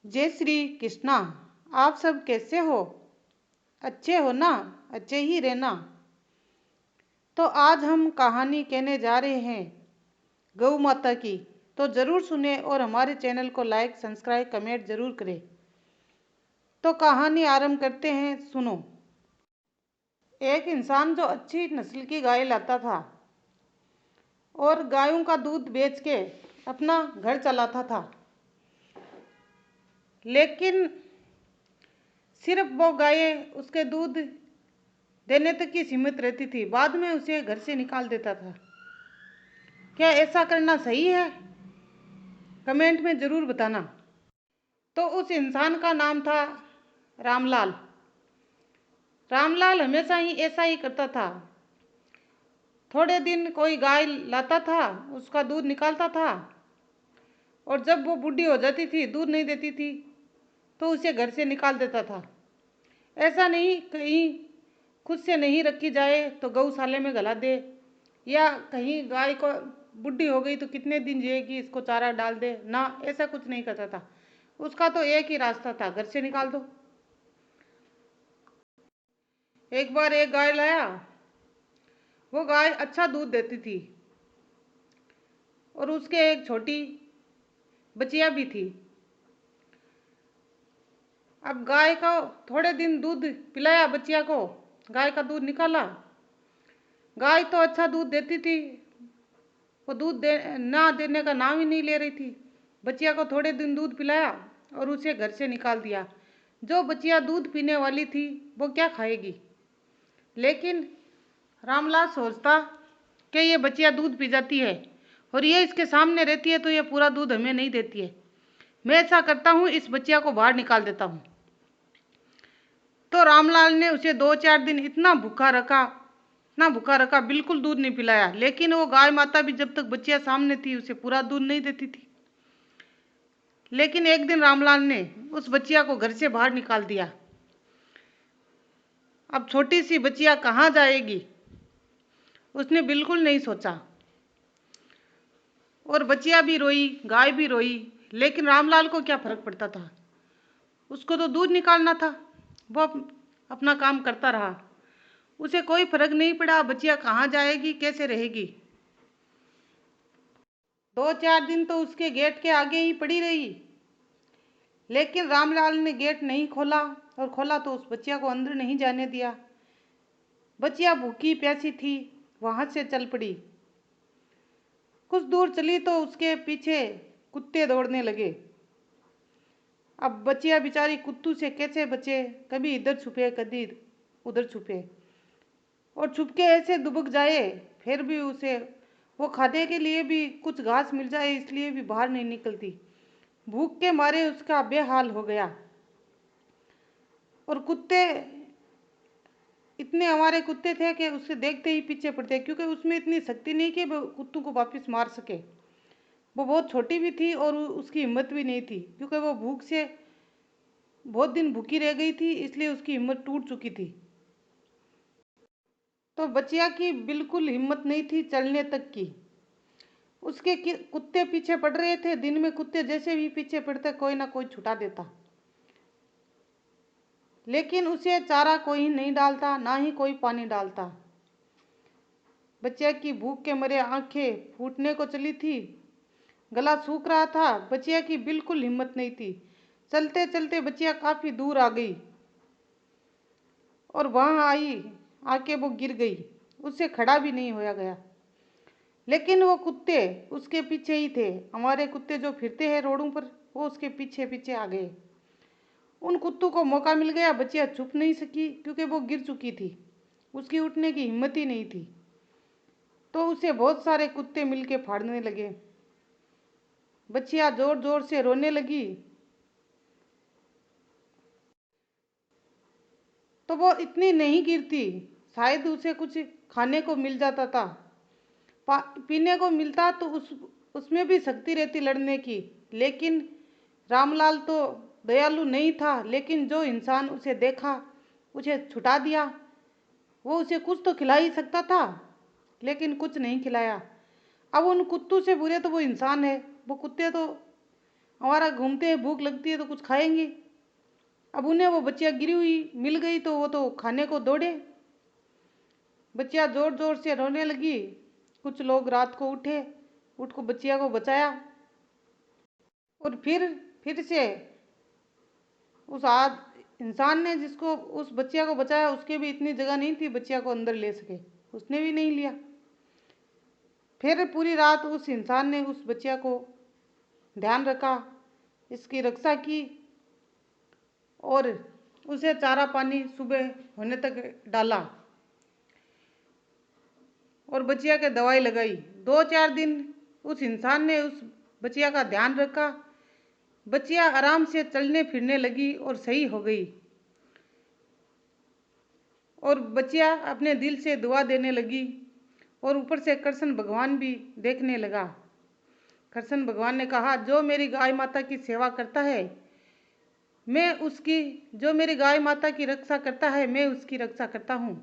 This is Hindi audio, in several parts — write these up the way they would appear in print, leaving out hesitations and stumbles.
जय श्री कृष्णा। आप सब कैसे हो? अच्छे हो ना? अच्छे ही रहना। तो आज हम कहानी कहने जा रहे हैं गौ माता की। तो ज़रूर सुने और हमारे चैनल को लाइक सब्सक्राइब कमेंट ज़रूर करें। तो कहानी आरंभ करते हैं, सुनो। एक इंसान जो अच्छी नस्ल की गाय लाता था और गायों का दूध बेच के अपना घर चलाता था, लेकिन सिर्फ वो गायें उसके दूध देने तक की सीमित रहती थी। बाद में उसे घर से निकाल देता था। क्या ऐसा करना सही है? कमेंट में ज़रूर बताना। तो उस इंसान का नाम था रामलाल। रामलाल हमेशा ही ऐसा ही करता था। थोड़े दिन कोई गाय लाता था, उसका दूध निकालता था, और जब वो बूढ़ी हो जाती थी, दूध नहीं देती थी, तो उसे घर से निकाल देता था। ऐसा नहीं कहीं खुद से नहीं रखी जाए तो गौशाले में गला दे, या कहीं गाय को बुढ़ी हो गई तो कितने दिन जिएगी, इसको चारा डाल दे ना, ऐसा कुछ नहीं करता था। उसका तो एक ही रास्ता था, घर से निकाल दो। एक बार एक गाय लाया। वो गाय अच्छा दूध देती थी और उसके एक छोटी बचिया भी थी। अब गाय को थोड़े दिन दूध पिलाया, बचिया को गाय का दूध निकाला। गाय तो अच्छा दूध देती थी, वो दूध ना देने का नाम ही नहीं ले रही थी। बचिया को थोड़े दिन दूध पिलाया और उसे घर से निकाल दिया। जो बचिया दूध पीने वाली थी वो क्या खाएगी? लेकिन रामलाल सोचता कि ये बचिया दूध पी जाती है और ये इसके सामने रहती है तो ये पूरा दूध हमें नहीं देती है। मैं ऐसा करता हूँ, इस बचिया को बाहर निकाल देता हूँ। तो रामलाल ने उसे 2-4 दिन इतना भूखा रखा, बिल्कुल दूध नहीं पिलाया। लेकिन वो गाय माता भी जब तक बच्चिया सामने थी उसे पूरा दूध नहीं देती थी। लेकिन एक दिन रामलाल ने उस बच्चिया को घर से बाहर निकाल दिया। अब छोटी सी बच्चिया कहाँ जाएगी, उसने बिल्कुल नहीं सोचा। और बच्चिया भी रोई, गाय भी रोई, लेकिन रामलाल को क्या फर्क पड़ता था? उसको तो दूध निकालना था। वो अपना काम करता रहा, उसे कोई फर्क नहीं पड़ा बच्चिया कहाँ जाएगी, कैसे रहेगी। 2-4 दिन तो उसके गेट के आगे ही पड़ी रही, लेकिन रामलाल ने गेट नहीं खोला, और खोला तो उस बच्चिया को अंदर नहीं जाने दिया। बच्चिया भूखी प्यासी थी, वहां से चल पड़ी। कुछ दूर चली तो उसके पीछे कुत्ते दौड़ने लगे। अब बच्चिया बेचारी कुत्तों से कैसे बचे? कभी इधर छुपे, कभी उधर छुपे, और छुपके ऐसे दुबक जाए, फिर भी उसे वो खाने के लिए भी कुछ घास मिल जाए इसलिए भी बाहर नहीं निकलती। भूख के मारे उसका बेहाल हो गया। और कुत्ते इतने हमारे कुत्ते थे कि उसे देखते ही पीछे पड़ते, क्योंकि उसमें इतनी शक्ति नहीं कि वो कुत्तों को वापस मार सके। वो बहुत छोटी भी थी और उसकी हिम्मत भी नहीं थी, क्योंकि वो भूख से बहुत दिन भूखी रह गई थी, इसलिए उसकी हिम्मत टूट चुकी थी। तो बच्चिया की बिल्कुल हिम्मत नहीं थी चलने तक की। उसके कुत्ते पीछे पड़ रहे थे। दिन में कुत्ते जैसे भी पीछे पड़ते, कोई ना कोई छुटा देता, लेकिन उसे चारा कोई नहीं डालता, ना ही कोई पानी डालता। बच्चिया की भूख के मारे आंखें फूटने को चली थी, गला सूख रहा था। बच्चिया की बिल्कुल हिम्मत नहीं थी। चलते चलते बच्चिया काफी दूर आ गई और वहां आई आके वो गिर गई। उससे खड़ा भी नहीं होया गया। लेकिन वो कुत्ते उसके पीछे ही थे। हमारे कुत्ते जो फिरते हैं रोडों पर, वो उसके पीछे पीछे आ गए। उन कुत्तों को मौका मिल गया। बच्चिया छुप नहीं सकी, क्योंकि वो गिर चुकी थी, उसकी उठने की हिम्मत ही नहीं थी। तो उसे बहुत सारे कुत्ते मिलके फाड़ने लगे। बच्चिया जोर जोर से रोने लगी। तो वो इतनी नहीं गिरती, शायद उसे कुछ खाने को मिल जाता था, पीने को मिलता तो उसमें भी शक्ति रहती लड़ने की। लेकिन रामलाल तो दयालु नहीं था, लेकिन जो इंसान उसे देखा उसे छुटा दिया। वो उसे कुछ तो खिला ही सकता था, लेकिन कुछ नहीं खिलाया। अब उन कुत्तों से बुरे तो वो इंसान है। वो कुत्ते तो हमारा घूमते हैं, भूख लगती है तो कुछ खाएंगे। अब उन्हें वो बच्चियाँ गिरी हुई मिल गई तो वो तो खाने को दौड़े। बच्चियाँ जोर जोर से रोने लगी। कुछ लोग रात को उठे, उठ को बच्चियाँ को बचाया और फिर से उस इंसान ने जिसको उस बच्चिया को बचाया उसके भी इतनी जगह नहीं थी बच्चिया को अंदर ले सके, उसने भी नहीं लिया। फिर पूरी रात उस इंसान ने उस बच्चिया को ध्यान रखा, इसकी रक्षा की और उसे चारा पानी सुबह होने तक डाला और बच्चिया के दवाई लगाई। 2-4 दिन उस इंसान ने उस बच्चिया का ध्यान रखा। बच्चिया आराम से चलने फिरने लगी और सही हो गई और बच्चिया अपने दिल से दुआ देने लगी और ऊपर से कृष्ण भगवान भी देखने लगा। कृष्ण भगवान ने कहा, जो मेरी गाय माता की सेवा करता है मैं उसकी, जो मेरी गाय माता की रक्षा करता है मैं उसकी रक्षा करता हूँ।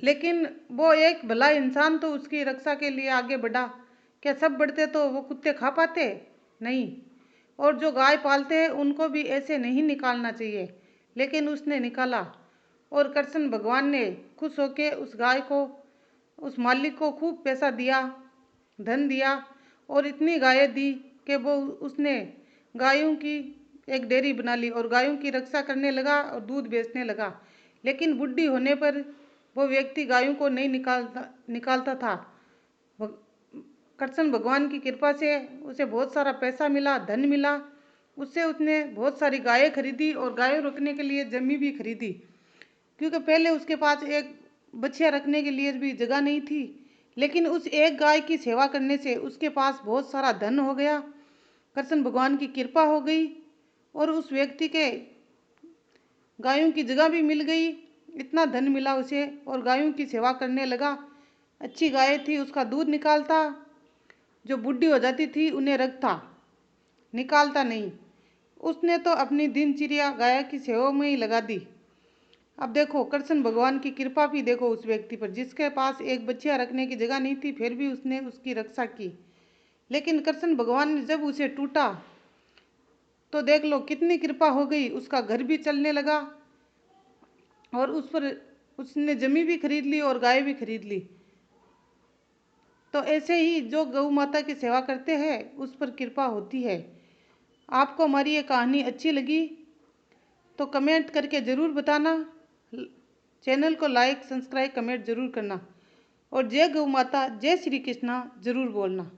लेकिन वो एक भला इंसान तो उसकी रक्षा के लिए आगे बढ़ा। क्या सब बढ़ते तो वो कुत्ते खा पाते? नहीं। और जो गाय पालते हैं उनको भी ऐसे नहीं निकालना चाहिए, लेकिन उसने निकाला और कृष्ण भगवान ने खुश होके उस गाय को, उस मालिक को खूब पैसा दिया, धन दिया और इतनी गायें दी कि वो उसने गायों की एक डेयरी बना ली और गायों की रक्षा करने लगा और दूध बेचने लगा। लेकिन बुढ़ी होने पर वो व्यक्ति गायों को नहीं निकालता था। कृष्ण भगवान की कृपा से उसे बहुत सारा पैसा मिला, धन मिला। उससे उसने बहुत सारी गायें खरीदी और गायों रखने के लिए जमीन भी खरीदी, क्योंकि पहले उसके पास एक बच्चियाँ रखने के लिए भी जगह नहीं थी। लेकिन उस एक गाय की सेवा करने से उसके पास बहुत सारा धन हो गया, कृष्ण भगवान की कृपा हो गई और उस व्यक्ति के गायों की जगह भी मिल गई, इतना धन मिला उसे और गायों की सेवा करने लगा। अच्छी गाय थी, उसका दूध निकालता, जो बुढ़ी हो जाती थी उन्हें रखता, निकालता नहीं। उसने तो अपनी दिनचर्या गाय की सेवा में ही लगा दी। अब देखो कृष्ण भगवान की कृपा भी देखो उस व्यक्ति पर, जिसके पास एक बच्चिया रखने की जगह नहीं थी फिर भी उसने उसकी रक्षा की। लेकिन कृष्ण भगवान ने जब उसे टूटा तो देख लो कितनी कृपा हो गई, उसका घर भी चलने लगा और उस पर उसने जमीन भी खरीद ली और गाय भी खरीद ली। तो ऐसे ही जो गौ माता की सेवा करते हैं उस पर कृपा होती है। आपको हमारी ये कहानी अच्छी लगी तो कमेंट करके ज़रूर बताना, चैनल को लाइक सब्सक्राइब कमेंट ज़रूर करना और जय गौ माता, जय श्री कृष्णा ज़रूर बोलना।